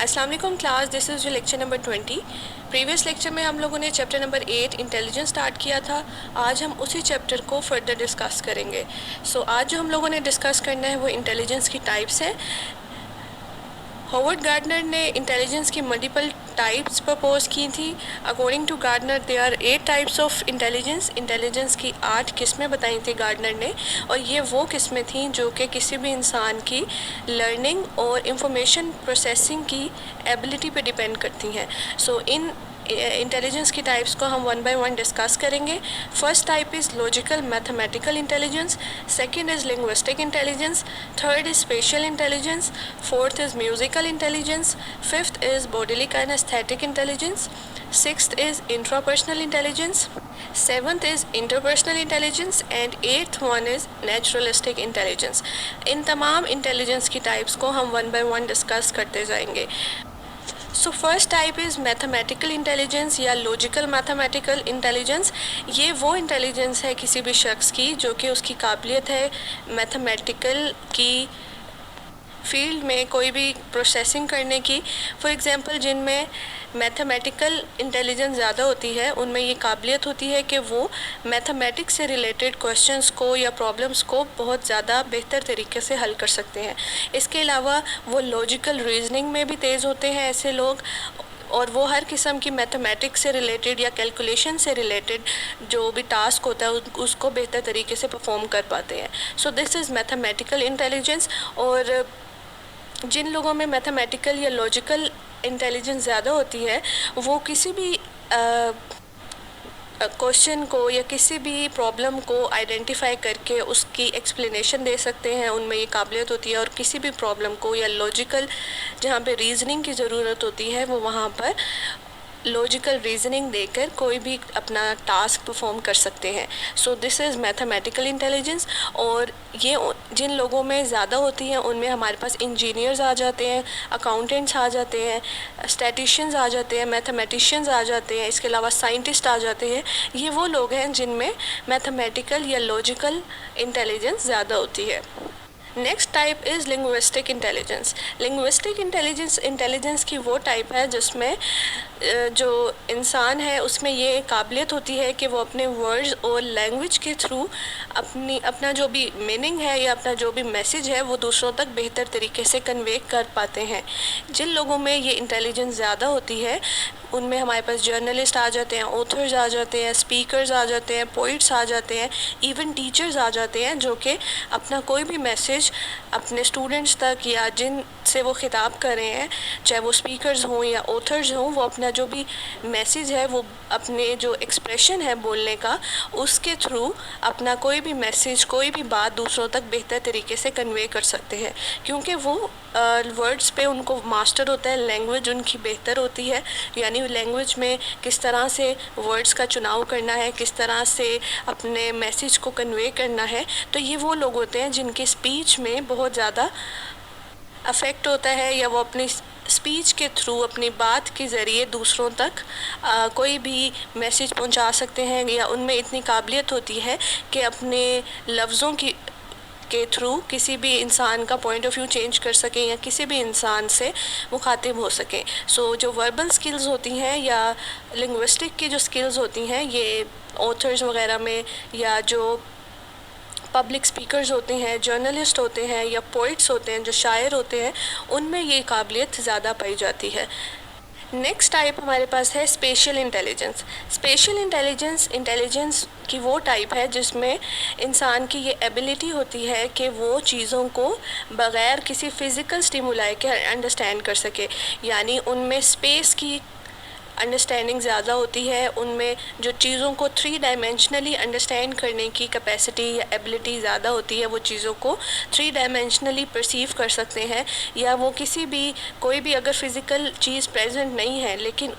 अस्सलाम वालेकुम class, this is जो लेक्चर नंबर 20। प्रीवियस लेक्चर में हम लोगों ने चैप्टर नंबर 8 इंटेलिजेंस स्टार्ट किया था। आज हम उसी चैप्टर को फर्दर डिस्कस करेंगे। आज जो हम लोगों ने डिस्कस करना है वो इंटेलिजेंस की टाइप्स हैं। हॉवर्ड गार्डनर ने इंटेलिजेंस की मल्टीपल टाइप्स प्रपोज की थी। According to Gardner there are 8 types of intelligence. Intelligence की 8 किस्में बताई थी गार्डनर ने, और ये वो किस्में थी जो कि किसी भी इंसान की लर्निंग और इंफॉर्मेशन प्रोसेसिंग की एबिलिटी पे डिपेंड करती हैं। इन इंटेलिजेंस की टाइप्स को हम वन बाय वन डिस्कस करेंगे। First type is logical mathematical intelligence, second is linguistic intelligence, third is special intelligence, fourth is musical intelligence, fifth is bodily kinaesthetic intelligence, sixth is intrapersonal intelligence, seventh is interpersonal intelligence and eighth one is naturalistic intelligence. इन तमाम intelligence की types को हम one by one discuss करते जाएंगे। First type is mathematical intelligence या logical mathematical intelligence. ये वो इंटेलिजेंस है किसी भी शख्स की जो कि उसकी काबिलियत है मैथमेटिकल की फील्ड में कोई भी प्रोसेसिंग करने की। फॉर एग्ज़ाम्पल, जिनमें मैथमेटिकल इंटेलिजेंस ज़्यादा होती है उनमें ये काबिलियत होती है कि वो मैथमेटिक्स से रिलेटेड क्वेश्चंस को या प्रॉब्लम्स को बहुत ज़्यादा बेहतर तरीके से हल कर सकते हैं। इसके अलावा वो लॉजिकल रीजनिंग में भी तेज़ होते हैं ऐसे लोग, और वो हर किस्म की मैथमेटिक्स से रिलेटेड या कैलकुलेशन से रिलेटेड जो भी टास्क होता है उसको बेहतर तरीके से परफॉर्म कर पाते हैं। This is mathematical intelligence. और जिन लोगों में मैथमेटिकल या लॉजिकल इंटेलिजेंस ज़्यादा होती है वो किसी भी क्वेश्चन को या किसी भी प्रॉब्लम को आइडेंटिफाई करके उसकी एक्सप्लेनेशन दे सकते हैं, उनमें ये काबिलियत होती है। और किसी भी प्रॉब्लम को या लॉजिकल जहाँ पे रीजनिंग की ज़रूरत होती है वो वहाँ पर लॉजिकल रीजनिंग देकर कोई भी अपना टास्क परफॉर्म कर सकते हैं। This is mathematical intelligence. और ये जिन लोगों में ज़्यादा होती हैं उनमें हमारे पास इंजीनियर्स आ जाते हैं, अकाउंटेंट्स आ जाते हैं, स्टैटिशियंस आ जाते हैं, मैथमेटिशियंस आ जाते हैं, इसके अलावा साइंटिस्ट आ जाते हैं। ये वो लोग हैं जिनमें मैथमेटिकल या लॉजिकल इंटेलिजेंस ज़्यादा होती है। Next type is linguistic intelligence. Linguistic intelligence की वो टाइप है जिसमें जो इंसान है उसमें ये काबिलियत होती है कि वो अपने वर्ड्स और लैंग्वेज के थ्रू अपना जो भी मीनिंग है या अपना जो भी मैसेज है वो दूसरों तक बेहतर तरीके से कन्वे कर पाते हैं। जिन लोगों में ये इंटेलिजेंस ज़्यादा होती है उनमें हमारे पास जर्नलिस्ट आ जाते हैं, ऑथर्स आ जाते हैं, स्पीकर्स आ जाते हैं, पोइट्स आ जाते हैं, इवन टीचर्स आ जाते हैं जो कि अपना कोई भी मैसेज अपने स्टूडेंट्स तक या जिन से वो खिताब कर रहे हैं, चाहे वो स्पीकर्स हों या ऑथर्स हों, वो अपना जो भी मैसेज है वो अपने जो एक्सप्रेशन है बोलने का उसके थ्रू अपना कोई भी मैसेज कोई भी बात दूसरों तक बेहतर तरीके से कन्वे कर सकते हैं, क्योंकि वो वर्ड्स पे उनको मास्टर होता है, लैंग्वेज उनकी बेहतर होती है। यानी लैंग्वेज में किस तरह से वर्ड्स का चुनाव करना है, किस तरह से अपने मैसेज को कन्वे करना है। तो ये वो लोग होते हैं जिनकी स्पीच में बहुत ज़्यादा अफेक्ट होता है या वो अपनी स्पीच के थ्रू अपनी बात के ज़रिए दूसरों तक कोई भी मैसेज पहुंचा सकते हैं, या उनमें इतनी काबिलियत होती है कि अपने लफ्ज़ों के थ्रू किसी भी इंसान का पॉइंट ऑफ व्यू चेंज कर सकें या किसी भी इंसान से मुखातिब हो सकें। जो वर्बल स्किल्स होती हैं या लिंग्विस्टिक की जो स्किल्स होती हैं, ये ऑथर्स वगैरह में या जो पब्लिक स्पीकर्स होते हैं, जर्नलिस्ट होते हैं या पोइट्स होते हैं, जो शायर होते हैं, उनमें ये काबिलियत ज़्यादा पाई जाती है। नेक्स्ट टाइप हमारे पास है स्पेशल इंटेलिजेंस। स्पेशल इंटेलिजेंस की वो टाइप है जिसमें इंसान की ये एबिलिटी होती है कि वो चीज़ों को बग़ैर किसी फ़िज़िकल स्टिमुलाई के अंडरस्टैंड कर सके। यानी उनमें स्पेस की अंडरस्टैंडिंग ज़्यादा होती है, उनमें जो चीज़ों को 3 डायमेंशनली अंडरस्टैंड करने की कैपेसिटी या एबिलिटी ज़्यादा होती है। वो चीज़ों को 3 डायमेंशनली परसीव कर सकते हैं, या वो किसी भी कोई भी अगर फ़िज़िकल चीज़ प्रेजेंट नहीं है लेकिन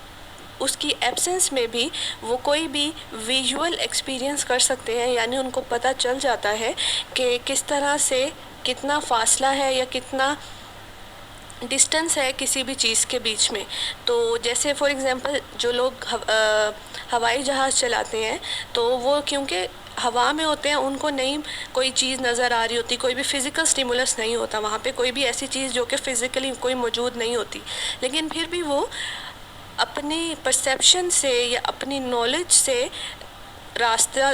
उसकी एब्सेंस में भी वो कोई भी विजुअल एक्सपीरियंस कर सकते हैं। यानी उनको पता चल जाता है कि किस तरह से कितना फ़ासला है या कितना डिस्टेंस है किसी भी चीज़ के बीच में। तो जैसे फॉर एग्ज़ाम्पल जो लोग हवाई जहाज़ चलाते हैं तो वो क्योंकि हवा में होते हैं उनको नहीं कोई चीज़ नज़र आ रही होती, कोई भी फिज़िकल स्टिमुलस नहीं होता वहाँ पे, कोई भी ऐसी चीज़ जो कि फ़िज़िकली कोई मौजूद नहीं होती, लेकिन फिर भी वो अपनी परसेप्शन से या अपनी नॉलेज से रास्ता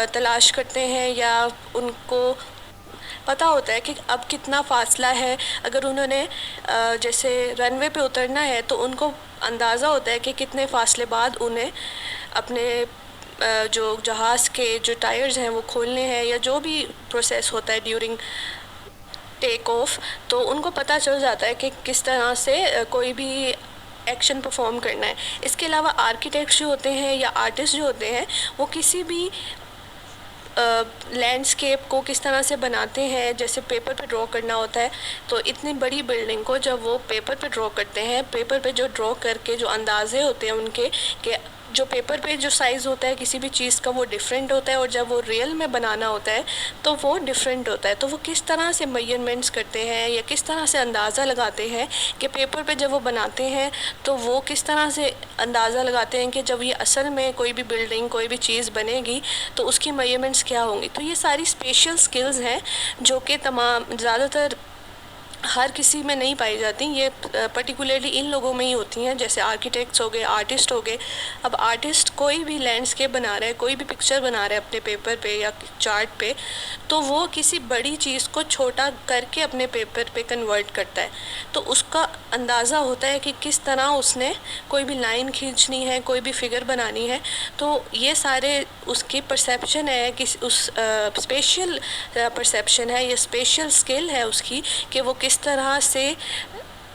तलाश करते हैं, या उनको पता होता है कि अब कितना फ़ासला है। अगर उन्होंने जैसे रनवे पे उतरना है तो उनको अंदाज़ा होता है कि कितने फ़ासले बाद उन्हें अपने जो जहाज़ के जो टायर्स हैं वो खोलने हैं, या जो भी प्रोसेस होता है ड्यूरिंग टेक ऑफ, तो उनको पता चल जाता है कि किस तरह से कोई भी एक्शन परफॉर्म करना है। इसके अलावा आर्किटेक्ट्स जो होते हैं या आर्टिस्ट जो होते हैं वो किसी भी लैंडस्केप को किस तरह से बनाते हैं, जैसे पेपर पे ड्रॉ करना होता है, तो इतनी बड़ी बिल्डिंग को जब वो पेपर पे ड्रॉ करते हैं, पेपर पे जो ड्रॉ करके जो अंदाजे होते हैं उनके कि जो पेपर पे जो साइज़ होता है किसी भी चीज़ का वो डिफरेंट होता है, और जब वो रियल में बनाना होता है तो वो डिफरेंट होता है। तो वो किस तरह से मेजरमेंट्स करते हैं या किस तरह से अंदाज़ा लगाते हैं कि पेपर पे जब वो बनाते हैं तो वो किस तरह से अंदाज़ा लगाते हैं कि जब ये असल में कोई भी बिल्डिंग कोई भी चीज़ बनेगी तो उसकी मेजरमेंट्स क्या होंगी। तो ये सारी स्पेशल स्किल्स हैं जो कि तमाम ज़्यादातर हर किसी में नहीं पाई जाती, ये पर्टिकुलरली इन लोगों में ही होती हैं, जैसे आर्किटेक्ट्स हो गए, आर्टिस्ट हो गए। अब आर्टिस्ट कोई भी लैंडस्केप बना रहा है, कोई भी पिक्चर बना रहा है अपने पेपर पे या चार्ट पे, तो वो किसी बड़ी चीज़ को छोटा करके अपने पेपर पे कन्वर्ट करता है, तो उसका अंदाज़ा होता है कि किस तरह उसने कोई भी लाइन खींचनी है, कोई भी फिगर बनानी है। तो ये सारे उसकी परसेप्शन है कि उस स्पेशल परसेप्शन है, ये स्पेशल स्किल है उसकी कि वो किस तरह से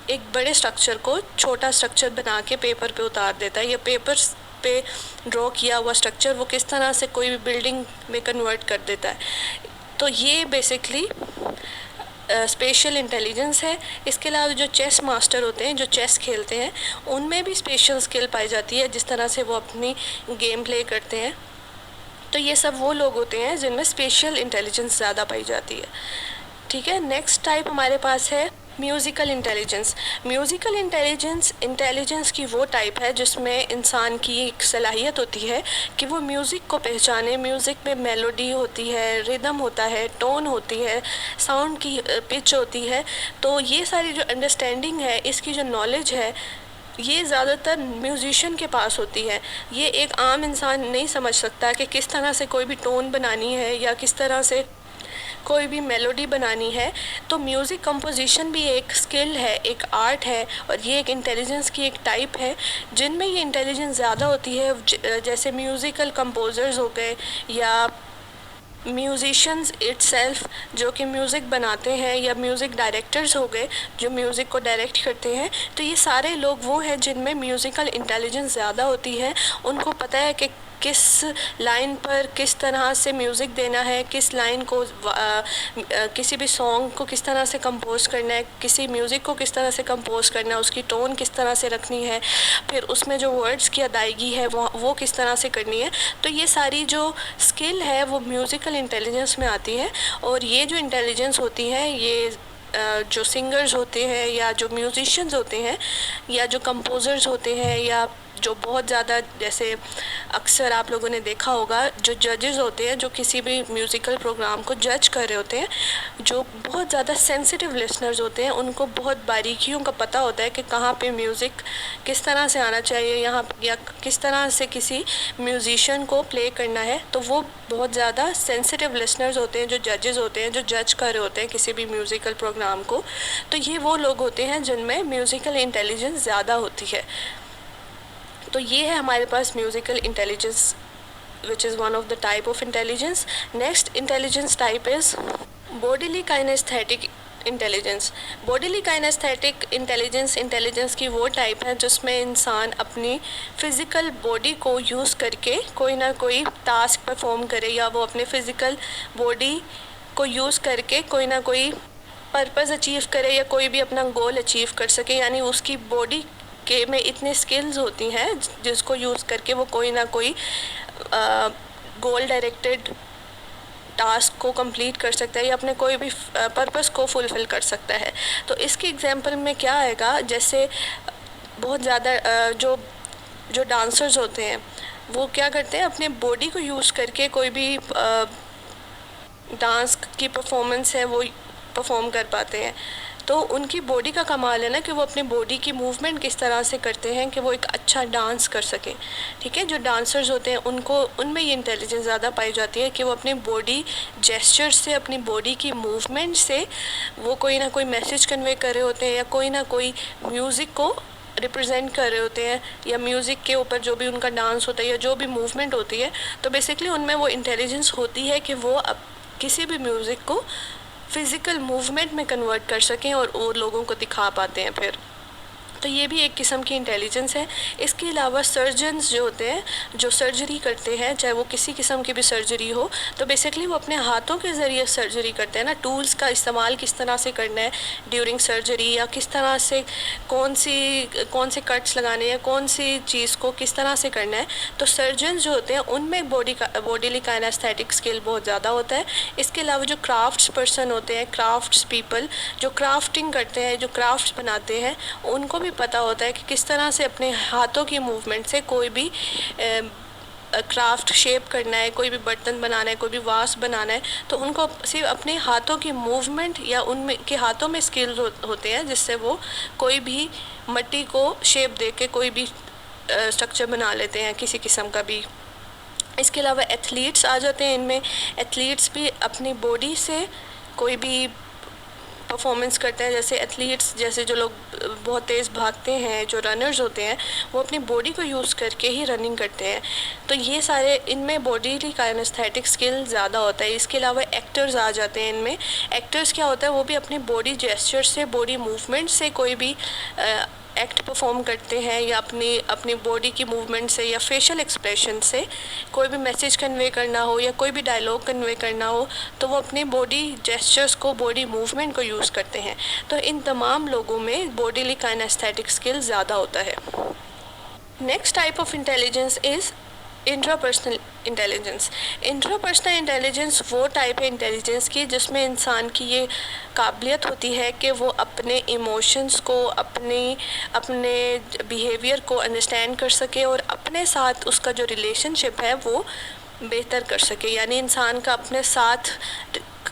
एक बड़े स्ट्रक्चर को छोटा स्ट्रक्चर बना के पेपर पे उतार देता है, या पेपर पे ड्रॉ किया हुआ स्ट्रक्चर वो किस तरह से कोई भी बिल्डिंग में कन्वर्ट कर देता है। तो ये बेसिकली स्पेशल इंटेलिजेंस है। इसके अलावा जो चेस मास्टर होते हैं, जो चेस खेलते हैं, उनमें भी स्पेशल स्किल पाई जाती है, जिस तरह से वो अपनी गेम प्ले करते हैं। तो ये सब वो लोग होते हैं जिनमें स्पेशल इंटेलिजेंस ज़्यादा पाई जाती है। ठीक है, नेक्स्ट टाइप हमारे पास है म्यूज़िकल इंटेलिजेंस। म्यूज़िकल इंटेलिजेंस की वो टाइप है जिसमें इंसान की एक सलाहियत होती है कि वो म्यूज़िक को पहचाने। म्यूज़िक में मेलोडी होती है, रिदम होता है, टोन होती है, साउंड की पिच होती है। तो ये सारी जो अंडरस्टैंडिंग है, इसकी जो नॉलेज है, ये ज़्यादातर म्यूज़िशियन के पास होती है। ये एक आम इंसान नहीं समझ सकता कि किस तरह से कोई भी टोन बनानी है या किस तरह से कोई भी मेलोडी बनानी है। तो म्यूज़िक कंपोजिशन भी एक स्किल है, एक आर्ट है, और ये एक इंटेलिजेंस की एक टाइप है जिनमें ये इंटेलिजेंस ज़्यादा होती है। जैसे म्यूज़िकल कंपोज़र्स हो गए या म्यूज़िशंस इटसेल्फ जो कि म्यूज़िक बनाते हैं, या म्यूज़िक डायरेक्टर्स हो गए जो म्यूज़िक को डायरेक्ट करते हैं। तो ये सारे लोग वो हैं जिनमें म्यूज़िकल इंटेलिजेंस ज़्यादा होती है। उनको पता है कि किस लाइन पर किस तरह से म्यूज़िक देना है, किस लाइन को किसी भी सॉन्ग को किस तरह से कंपोज़ करना है, किसी म्यूज़िक को किस तरह से कंपोज़ करना है, उसकी टोन किस तरह से रखनी है, फिर उसमें जो वर्ड्स की अदायगी है वो किस तरह से करनी है। तो ये सारी जो स्किल है वो म्यूज़िकल इंटेलिजेंस में आती है। और ये जो इंटेलिजेंस होती है, ये जो सिंगर्स होते हैं या जो म्यूज़िशियंस होते हैं या जो कंपोज़र्स होते हैं, या जो बहुत ज़्यादा, जैसे अक्सर आप लोगों ने देखा होगा, जो जजेस होते हैं जो किसी भी म्यूज़िकल प्रोग्राम को जज कर रहे होते हैं, जो बहुत ज़्यादा सेंसिटिव लिसनर्स होते हैं, उनको बहुत बारीकियों का पता होता है कि कहाँ पे म्यूज़िक किस तरह से आना चाहिए यहाँ, या किस तरह से किसी म्यूज़िशियन को प्ले करना है। तो वो बहुत ज़्यादा सेंसिटिव लिसनर्स होते हैं, जो जजेस होते हैं, जो जज कर रहे होते हैं किसी भी म्यूज़िकल प्रोग्राम को। तो ये वो लोग होते हैं जिनमें म्यूज़िकल इंटेलिजेंस ज़्यादा होती है। तो ये है हमारे पास musical intelligence, which is one of the type of intelligence. Next intelligence type is bodily kinaesthetic intelligence. Bodily kinaesthetic intelligence की वो टाइप है जिसमें इंसान अपनी फ़िज़िकल बॉडी को यूज़ करके कोई ना कोई टास्क परफॉर्म करे, या वो अपने फ़िज़िकल बॉडी को यूज़ करके कोई ना कोई पर्पज़ अचीव करे, या कोई भी अपना गोल अचीव कर सके। यानी उसकी बॉडी के में इतने स्किल्स होती हैं जिसको यूज़ करके वो कोई ना कोई गोल डायरेक्टेड टास्क को कंप्लीट कर सकता है, या अपने कोई भी पर्पस को फुलफ़िल कर सकता है। तो इसके एग्जांपल में क्या आएगा, जैसे बहुत ज़्यादा जो डांसर्स होते हैं, वो क्या करते हैं, अपने बॉडी को यूज़ करके कोई भी डांस की परफॉर्मेंस है वो परफॉर्म कर पाते हैं। तो उनकी बॉडी का कमाल है ना कि वो अपनी बॉडी की मूवमेंट किस तरह से करते हैं कि वो एक अच्छा डांस कर सकें। ठीक है, जो डांसर्स होते हैं उनको उनमें ये इंटेलिजेंस ज़्यादा पाई जाती है कि वो अपनी बॉडी जेस्चर से, अपनी बॉडी की मूवमेंट से वो कोई ना कोई मैसेज कन्वे कर रहे होते हैं या कोई ना कोई म्यूज़िक को रिप्रेजेंट कर रहे होते हैं या म्यूज़िक के ऊपर जो भी उनका डांस होता है या जो भी मूवमेंट होती है। तो बेसिकली उनमें वो इंटेलिजेंस होती है कि वो अब किसी भी म्यूज़िक को फ़िज़िकल मूवमेंट में कन्वर्ट कर सकें और लोगों को दिखा पाते हैं फिर। तो ये भी एक किस्म की इंटेलिजेंस है। इसके अलावा सर्जन्स जो होते हैं, जो सर्जरी करते हैं, चाहे वो किसी किस्म की भी सर्जरी हो, तो बेसिकली वो अपने हाथों के ज़रिए सर्जरी करते हैं ना। टूल्स का इस्तेमाल किस तरह से करना है ड्यूरिंग सर्जरी, या किस तरह से कौन से कट्स लगाने हैं, कौन सी चीज़ को किस तरह से करना है। तो सर्जन्स जो होते हैं उनमें बॉडीली काइनेस्थेटिक स्किल बहुत ज़्यादा होता है। इसके अलावा जो क्राफ्ट्स पर्सन होते हैं, क्राफ्ट्स पीपल जो क्राफ्टिंग करते हैं, जो क्राफ्ट्स बनाते हैं, उनको पता होता है कि किस तरह से अपने हाथों की मूवमेंट से कोई भी क्राफ्ट शेप करना है, कोई भी बर्तन बनाना है, कोई भी वास बनाना है। तो उनको सिर्फ अपने हाथों की मूवमेंट या उनमें के हाथों में स्किल होते हैं जिससे वो कोई भी मिट्टी को शेप दे के कोई भी स्ट्रक्चर बना लेते हैं किसी किस्म का भी। इसके अलावा एथलीट्स आ जाते हैं इनमें। एथलीट्स भी अपनी बॉडी से कोई भी परफॉर्मेंस करते हैं। जैसे एथलीट्स, जैसे जो लोग बहुत तेज़ भागते हैं, जो रनर्स होते हैं, वो अपनी बॉडी को यूज़ करके ही रनिंग करते हैं। तो ये सारे इनमें बॉडी काइनेस्थेटिक स्किल ज़्यादा होता है। इसके अलावा एक्टर्स आ जाते हैं इनमें। एक्टर्स क्या होता है, वो भी अपनी बॉडी जेस्चर से, बॉडी मूवमेंट से कोई भी एक्ट परफॉर्म करते हैं या अपनी बॉडी की मूवमेंट से या फेशियल एक्सप्रेशन से कोई भी मैसेज कन्वे करना हो या कोई भी डायलॉग कन्वे करना हो, तो वो अपनी बॉडी जेस्चर्स को, बॉडी मूवमेंट को यूज़ करते हैं। तो इन तमाम लोगों में बॉडीली काइनेस्थेटिक स्किल ज़्यादा होता है। Next type of intelligence is intrapersonal intelligence. Intrapersonal intelligence वो टाइप है इंटेलिजेंस की जिसमें इंसान की ये काबिलियत होती है कि वो अपने इमोशंस को, अपने बिहेवियर को अंडरस्टैंड कर सके और अपने साथ उसका जो रिलेशनशिप है वो बेहतर कर सके। यानी इंसान का अपने साथ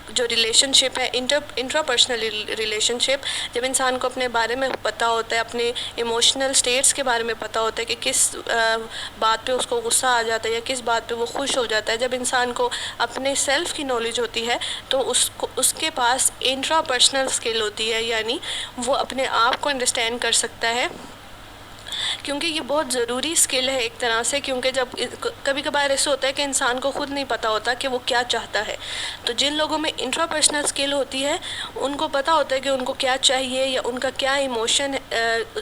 जो रिलेशनशिप है, इंट्रापर्सनल रिलेशनशिप, जब इंसान को अपने बारे में पता होता है, अपने इमोशनल स्टेट्स के बारे में पता होता है कि किस बात पे उसको गुस्सा आ जाता है या किस बात पे वो खुश हो जाता है, जब इंसान को अपने सेल्फ़ की नॉलेज होती है तो उसके पास इंट्रापर्सनल स्किल होती है। यानी वो अपने आप को अंडरस्टैंड कर सकता है, क्योंकि ये बहुत ज़रूरी स्किल है एक तरह से। क्योंकि जब कभी कभार ऐसा होता है कि इंसान को ख़ुद नहीं पता होता कि वो क्या चाहता है। तो जिन लोगों में इंट्रापर्सनल स्किल होती है उनको पता होता है कि उनको क्या चाहिए या उनका क्या इमोशन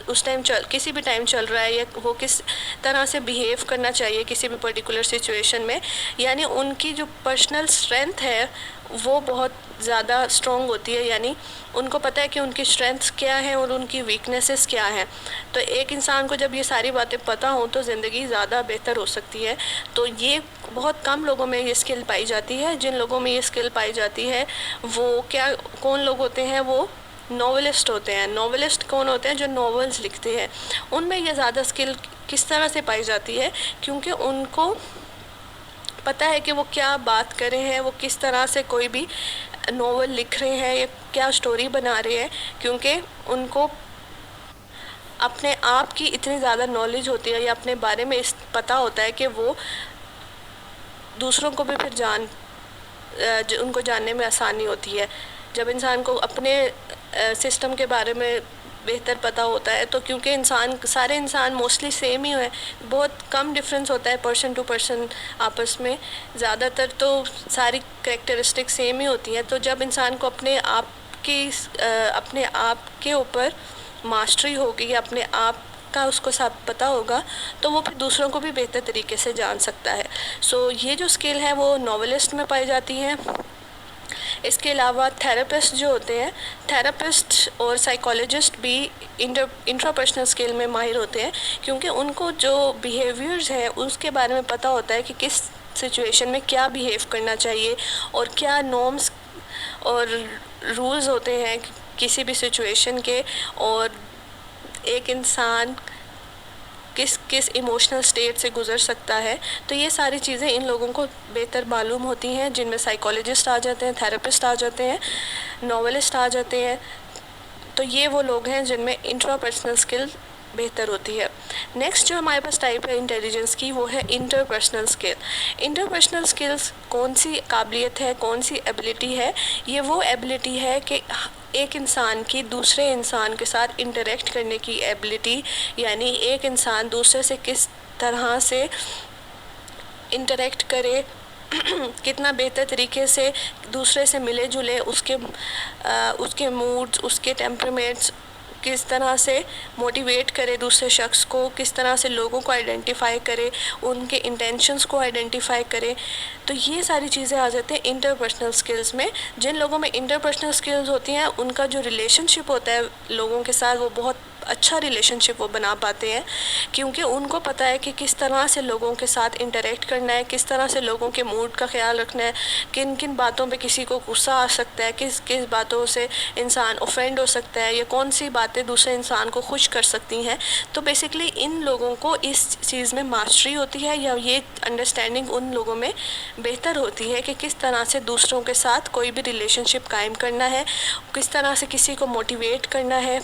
उस टाइम किसी भी टाइम चल रहा है, या वो किस तरह से बिहेव करना चाहिए किसी भी पर्टिकुलर सिचुएशन में। यानी उनकी जो पर्सनल स्ट्रेंथ है वो बहुत ज़्यादा स्ट्रॉन्ग होती है। यानी उनको पता है कि उनकी स्ट्रेंथ्स क्या हैं और उनकी वीकनेसेस क्या हैं। तो एक इंसान को जब ये सारी बातें पता हों तो ज़िंदगी ज़्यादा बेहतर हो सकती है। तो ये बहुत कम लोगों में ये स्किल पाई जाती है। जिन लोगों में ये स्किल पाई जाती है वो कौन लोग होते हैं, वो नॉवेलिस्ट होते हैं। नॉवेलिस्ट कौन होते हैं, जो नॉवेल्स लिखते हैं। उनमें ये ज़्यादा स्किल किस तरह से पाई जाती है, क्योंकि उनको पता है कि वो क्या बात कर रहे हैं, वो किस तरह से कोई भी नॉवल लिख रहे हैं या क्या स्टोरी बना रहे हैं, क्योंकि उनको अपने आप की इतनी ज़्यादा नॉलेज होती है या अपने बारे में पता होता है कि वो दूसरों को भी फिर उनको जानने में आसानी होती है। जब इंसान को अपने सिस्टम के बारे में बेहतर पता होता है, तो क्योंकि सारे इंसान मोस्टली सेम ही है, बहुत कम डिफरेंस होता है पर्सन टू पर्सन आपस में, ज़्यादातर तो सारी करैक्टरिस्टिक सेम ही होती हैं। तो जब इंसान को अपने आप के ऊपर मास्टरी होगी, अपने आप का उसको सब पता होगा, तो वो फिर दूसरों को भी बेहतर तरीके से जान सकता है। सो ये जो स्किल है वो नॉवेलिस्ट में पाई जाती है। इसके अलावा थेरेपिस्ट जो होते हैं, थेरेपिस्ट और साइकोलॉजिस्ट भी इंट्रापर्सनल स्किल में माहिर होते हैं, क्योंकि उनको जो बिहेवियर्स हैं उसके बारे में पता होता है कि किस सिचुएशन में क्या बिहेव करना चाहिए और क्या नॉर्म्स और रूल्स होते हैं किसी भी सिचुएशन के। और एक इंसान किस किस इमोशनल स्टेट से गुज़र सकता है। तो ये सारी चीज़ें इन लोगों को बेहतर मालूम होती हैं, जिनमें साइकोलॉजिस्ट आ जाते हैं, थेरेपिस्ट आ जाते हैं, नॉवेलिस्ट आ जाते हैं। तो ये वो लोग हैं जिनमें इंट्रापर्सनल स्किल बेहतर होती है। नेक्स्ट जो हमारे पास टाइप है इंटेलिजेंस की, वो है इंटरपर्सनल स्किल। इंटरपर्सनल स्किल्स कौन सी काबिलियत है, कौन सी एबिलिटी है? ये वो एबिलिटी है कि एक इंसान की दूसरे इंसान के साथ इंटरेक्ट करने की एबिलिटी, यानी एक इंसान दूसरे से किस तरह से इंटरेक्ट करे, कितना बेहतर तरीके से दूसरे से मिले जुले, उसके मूड्स, उसके टेम्परामेंट्स, किस तरह से मोटिवेट करे दूसरे शख्स को, किस तरह से लोगों को आइडेंटिफाई करे, उनके इंटेंशंस को आइडेंटिफाई करे। तो ये सारी चीज़ें आ जाती हैं इंटरपर्सनल स्किल्स में। जिन लोगों में इंटरपर्सनल स्किल्स होती हैं, उनका जो रिलेशनशिप होता है लोगों के साथ, वो बहुत अच्छा रिलेशनशिप वो बना पाते हैं, क्योंकि उनको पता है कि किस तरह से लोगों के साथ इंटरेक्ट करना है, किस तरह से लोगों के मूड का ख्याल रखना है, किन किन बातों पे किसी को गुस्सा आ सकता है, किस किस बातों से इंसान ऑफेंड हो सकता है, या कौन सी बातें दूसरे इंसान को खुश कर सकती हैं। तो बेसिकली इन लोगों को इस चीज़ में मास्टरी होती है, या ये अंडरस्टैंडिंग उन लोगों में बेहतर होती है कि किस तरह से दूसरों के साथ कोई भी रिलेशनशिप कायम करना है, किस तरह से किसी को मोटिवेट करना है।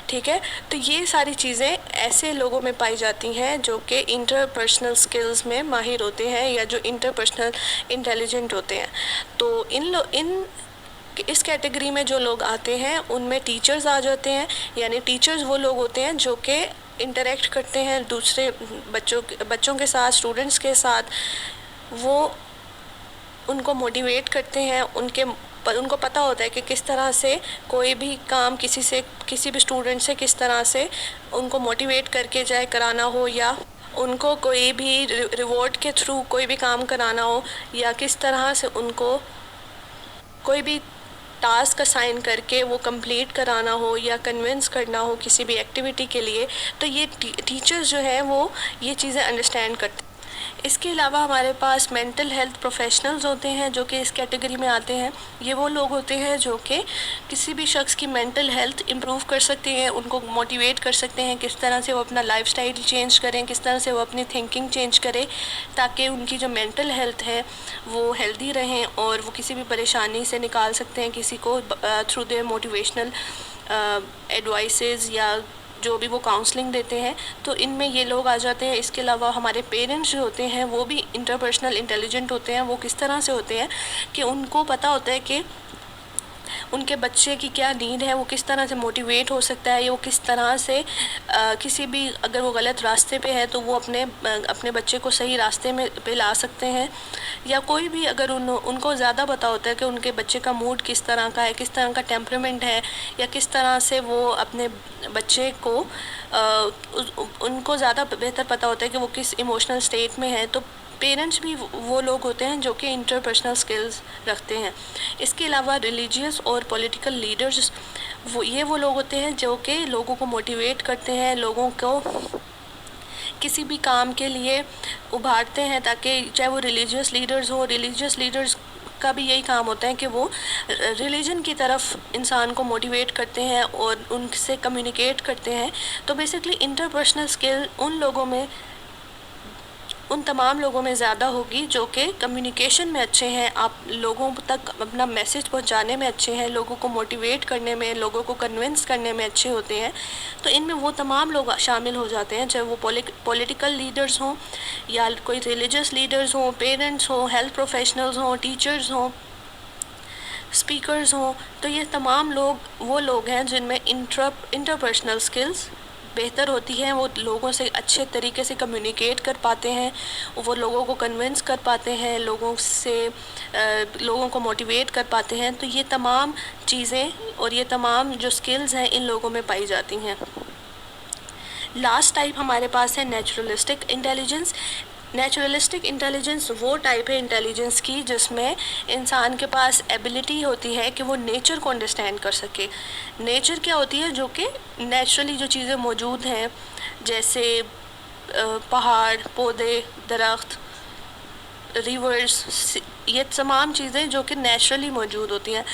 ठीक है, तो ये सारी चीज़ें ऐसे लोगों में पाई जाती हैं जो कि इंटरपर्सनल स्किल्स में माहिर होते हैं, या जो इंटरपर्सनल इंटेलिजेंट होते हैं। तो इस कैटेगरी में जो लोग आते हैं, उनमें टीचर्स आ जाते हैं। यानी टीचर्स वो लोग होते हैं जो कि इंटरेक्ट करते हैं दूसरे बच्चों के साथ, स्टूडेंट्स के साथ। वो उनको मोटिवेट करते हैं, उनको पता होता है कि किस तरह से कोई भी काम किसी भी स्टूडेंट से किस तरह से उनको मोटिवेट करके चाहे कराना हो, या उनको कोई भी रिवॉर्ड के थ्रू कोई भी काम कराना हो, या किस तरह से उनको कोई भी टास्क असाइन करके वो कंप्लीट कराना हो, या कन्विंस करना हो किसी भी एक्टिविटी के लिए। तो ये टीचर्स जो है वो ये चीज़ें अंडरस्टैंड करते हैं। इसके अलावा हमारे पास मेंटल हेल्थ प्रोफेशनल्स होते हैं जो कि इस कैटेगरी में आते हैं। ये वो लोग होते हैं जो कि किसी भी शख्स की मेंटल हेल्थ इम्प्रूव कर सकते हैं, उनको मोटिवेट कर सकते हैं किस तरह से वो अपना लाइफस्टाइल चेंज करें, किस तरह से वो अपनी थिंकिंग चेंज करें, ताकि उनकी जो मेंटल हेल्थ है वो हेल्दी रहें और वो किसी भी परेशानी से निकाल सकते हैं किसी को थ्रू देयर मोटिवेशनल एडवाइसेस, या जो भी वो काउंसलिंग देते हैं। तो इनमें ये लोग आ जाते हैं। इसके अलावा हमारे पेरेंट्स जो होते हैं वो भी इंटरपर्सनल इंटेलिजेंट होते हैं। वो किस तरह से होते हैं कि उनको पता होता है कि उनके बच्चे की क्या नीड है, वो किस तरह से मोटिवेट हो सकता है, या वो किस तरह से किसी भी अगर वो गलत रास्ते पे है तो वो अपने बच्चे को सही रास्ते में पे ला सकते हैं। या कोई भी अगर उनको ज़्यादा पता होता है कि उनके बच्चे का मूड किस तरह का है, किस तरह का टेम्परामेंट है, या किस तरह से वो अपने बच्चे को उनको ज़्यादा बेहतर पता होता है कि वो किस इमोशनल स्टेट में है। तो पेरेंट्स भी वो लोग होते हैं जो कि इंटरपर्सनल स्किल्स रखते हैं। इसके अलावा रिलीजियस और पॉलिटिकल लीडर्स वो लोग होते हैं जो कि लोगों को मोटिवेट करते हैं, लोगों को किसी भी काम के लिए उभारते हैं, ताकि चाहे वो रिलीजियस लीडर्स का भी यही काम होता है कि वो रिलीजन की तरफ इंसान को मोटिवेट करते हैं और उनसे कम्युनिकेट करते हैं। तो बेसिकली इंटरपर्सनल स्किल उन तमाम लोगों में ज़्यादा होगी जो कि कम्युनिकेशन में अच्छे हैं, आप लोगों तक अपना मैसेज पहुंचाने में अच्छे हैं, लोगों को मोटिवेट करने में, लोगों को कन्विंस करने में अच्छे होते हैं। तो इनमें वो तमाम लोग शामिल हो जाते हैं, चाहे वो पॉलिटिकल लीडर्स हों, या कोई रिलीजियस लीडर्स हों, पेरेंट्स हों, हेल्थ प्रोफेशनल्स हों, टीचर्स हों, स्पीकर्स हों। तो ये तमाम वो लोग हैं जिनमें इंटरपर्सनल स्किल्स बेहतर होती हैं। वो लोगों से अच्छे तरीके से कम्युनिकेट कर पाते हैं, वो लोगों को कन्विंस कर पाते हैं, लोगों को मोटिवेट कर पाते हैं। तो ये तमाम चीज़ें और ये तमाम जो स्किल्स हैं इन लोगों में पाई जाती हैं। लास्ट टाइप हमारे पास है नेचुरलिस्टिक इंटेलिजेंस। नेचुरलिस्टिक इंटेलिजेंस वो टाइप है इंटेलिजेंस की जिसमें इंसान के पास एबिलिटी होती है कि वो नेचर को अंडरस्टैंड कर सके। नेचर क्या होती है? जो कि नेचुरली जो चीज़ें मौजूद हैं, जैसे पहाड़, पौधे, दरख्त, रिवर्स, ये तमाम चीज़ें जो कि नेचुरली मौजूद होती हैं,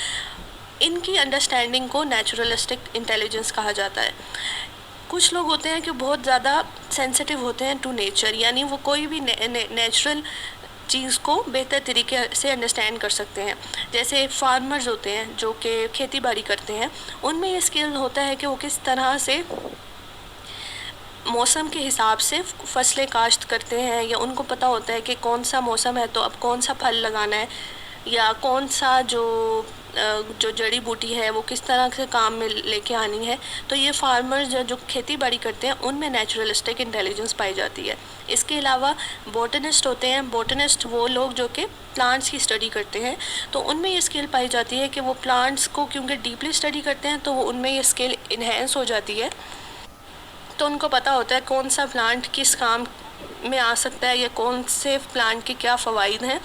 इनकी अंडरस्टैंडिंग को नेचुरलिस्टिक इंटेलिजेंस कहा जाता है। कुछ लोग होते हैं कि बहुत ज़्यादा सेंसिटिव होते हैं टू नेचर, यानी वो कोई भी नेचुरल चीज़ को बेहतर तरीके से अंडरस्टैंड कर सकते हैं। जैसे फार्मर्स होते हैं जो कि खेती बाड़ी करते हैं, उनमें ये स्किल होता है कि वो किस तरह से मौसम के हिसाब से फसलें काश्त करते हैं, या उनको पता होता है कि कौन सा मौसम है तो अब कौन सा फल लगाना है, या कौन सा जो जड़ी बूटी है वो किस तरह से काम में लेके आनी है। तो ये फार्मर्स जो खेती बाड़ी करते हैं उनमें नेचुरलिस्टिक इंटेलिजेंस पाई जाती है। इसके अलावा बोटनिस्ट होते हैं। बोटनिस्ट वो लोग जो कि प्लांट्स की स्टडी करते हैं, तो उनमें ये स्किल पाई जाती है कि वो प्लांट्स को क्योंकि डीपली स्टडी करते हैं तो वो उनमें ये स्किल इन्हेंस हो जाती है। तो उनको पता होता है कौन सा प्लांट किस काम में आ सकता है या कौन से प्लांट के क्या फ़वाइद हैं।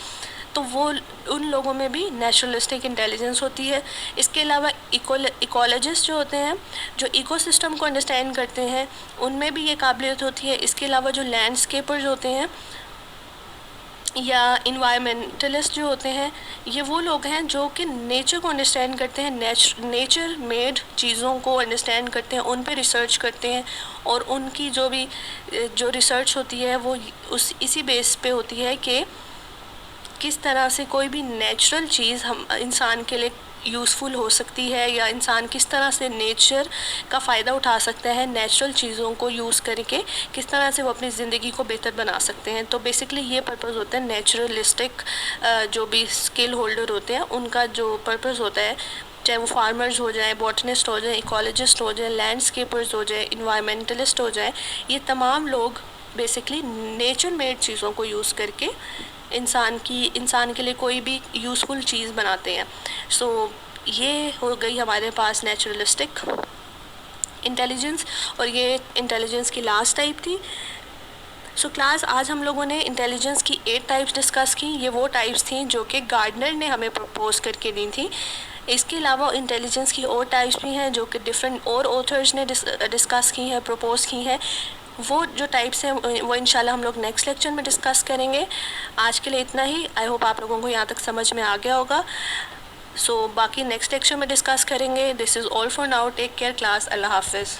तो वो उन लोगों में भी नेचुरलिस्टिक इंटेलिजेंस होती है। इसके अलावा इकोलॉजिस्ट जो होते हैं, जो इकोसिस्टम को अंडरस्टैंड करते हैं, उनमें भी ये काबिलियत होती है। इसके अलावा जो लैंडस्केपर्स होते हैं या इन्वायरमेंटलिस्ट जो होते हैं, ये वो लोग हैं जो कि नेचर को अंडरस्टैंड करते हैं, नेचर मेड चीज़ों को अंडरस्टैंड करते हैं, उन पे रिसर्च करते हैं, और उनकी जो रिसर्च होती है वो इसी बेस पे होती है कि किस तरह से कोई भी नेचुरल चीज़ हम इंसान के लिए यूज़फुल हो सकती है, या इंसान किस तरह से नेचर का फ़ायदा उठा सकता है, नेचुरल चीज़ों को यूज़ करके किस तरह से वो अपनी ज़िंदगी को बेहतर बना सकते हैं। तो बेसिकली ये पर्पस होता है नेचुरलिस्टिक, जो भी स्किल होल्डर होते हैं उनका जो पर्पस होता है, चाहे वो फार्मर्स हो जाए, बॉटनिस्ट हो जाए, इकोलॉजिस्ट हो जाए, लैंडस्केपर्स हो जाए, इन्वायरमेंटलिस्ट हो जाए, ये तमाम लोग बेसिकली नेचर मेड चीज़ों को यूज़ करके इंसान के लिए कोई भी यूज़फुल चीज़ बनाते हैं। सो ये हो गई हमारे पास नेचुरलिस्टिक इंटेलिजेंस, और ये इंटेलिजेंस की लास्ट टाइप थी। सो क्लास, आज हम लोगों ने इंटेलिजेंस की 8 टाइप्स डिस्कस की। ये वो टाइप्स थी जो कि गार्डनर ने हमें प्रपोज करके दी थी। इसके अलावा इंटेलिजेंस की और टाइप्स भी हैं जो कि डिफरेंट और ऑथर्स ने डिस्कस की हैं, प्रपोज की हैं। वो जो टाइप्स हैं वो इंशाल्लाह हम लोग नेक्स्ट लेक्चर में डिस्कस करेंगे। आज के लिए इतना ही। आई होप आप लोगों को यहाँ तक समझ में आ गया होगा। सो बाकी नेक्स्ट लेक्चर में डिस्कस करेंगे। This is all for now. Take care class. अल्लाह हाफिज़।